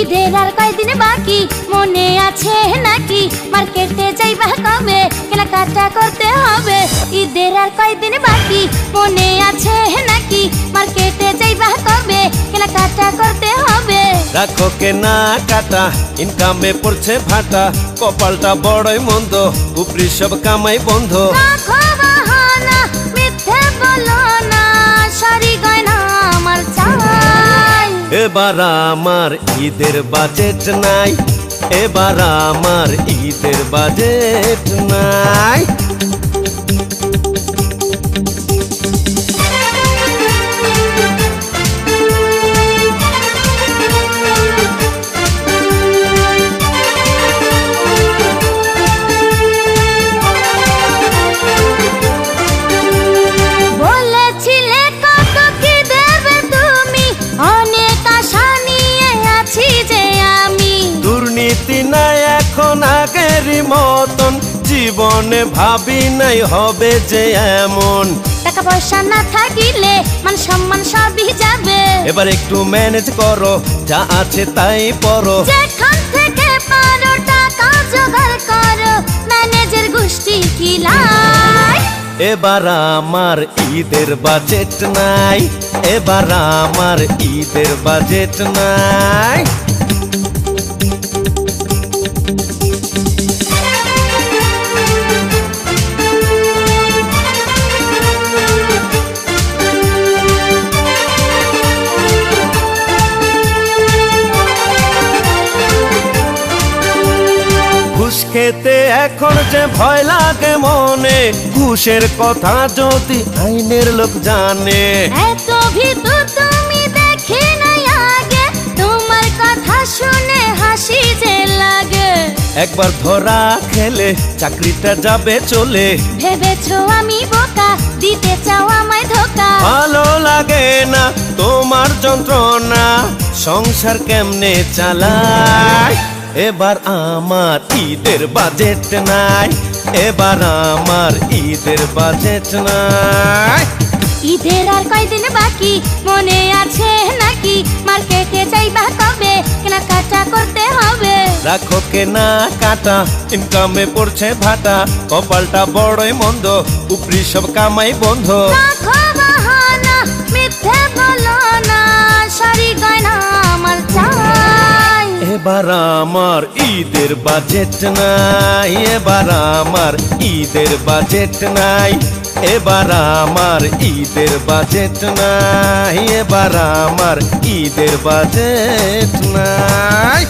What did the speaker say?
ঈদের আর কয়দিন বাকি মনে আছে নাকি? মার্কেটে যাইবা কবে? কেনাকাটা করতে হবে। ঈদের আর কয়দিন বাকি মনে আছে নাকি? মার্কেটে যাইবা কবে? কেনাকাটা করতে হবে। রাখো কেনাকাটা, ইনকামে পড়ছে ভাটা, কপালটা বড়ই মন্দ, উপরি সব কামাই বন্ধ। রাখো বাহানা, মিথ্যে বলো না, শাড়ি গয়না আমার চাই। এবার আমার ঈদের বাজেট নাই, এবার আমার ঈদের বাজেট নাই। বলেছিলে কত কি দেবে তুমি, অনেক আশা নিয়ে আছি যে আমি। দুর্নীতি নাই এখন আগেরই মতন, জীবনে ভাবি নাই হবে যে এমন। টাকা পয়সা না থাকিলে মান সম্মান সবই যাবে। এবার একটু ম্যানেজ করো, যা আছে তাই পরো। যেখান থেকে পারো টাকা জোগাড় করো, ম্যানেজের গোষ্ঠী কিলাই। এবার আমার ঈদের বাজেট নাই, এবার আমার ঈদের বাজেট নাই। ঘুষ খেতে এখন যে ভয় লাগে মনে, ঘুষের কথা যদি আইনের লোক জানে। এত ভীতু তুমি দেখি নাই আগে, তোমার কথা শুনে হাসি যে লাগে। একবার ধরা খেলে চাকরিটা যাবে চলে। ভেবেছো আমি বোকা, দিতে চাও আমায় ধোকা। ভালো লাগে না তোমার যন্ত্রণা, সংসার কেমনে চালায়। এবার আমার ঈদের বাজেট নাই, এবার আমার ঈদের বাজেট নাই। ঈদের আর কয়দিন বাকি মনে আছে নাকি? মার্কেটে যাইবা কবে? কেনাকাটা করতে হবে। রাখো কেনাকাটা, ইনকামে পড়ছে ভাটা, কপালটা বড়ই মন্দ, উপরি সব কামাই বন্ধ। রাখো বাহানা, মিথ্যে বলো না, শাড়ি গয়না আমার চাই। এবার আমার ঈদের বাজেট নাই, এবার আমার ঈদের বাজেট নাই, এবার আমার ঈদের বাজেট নাই, এবার আমার ঈদের বাজেট নাই।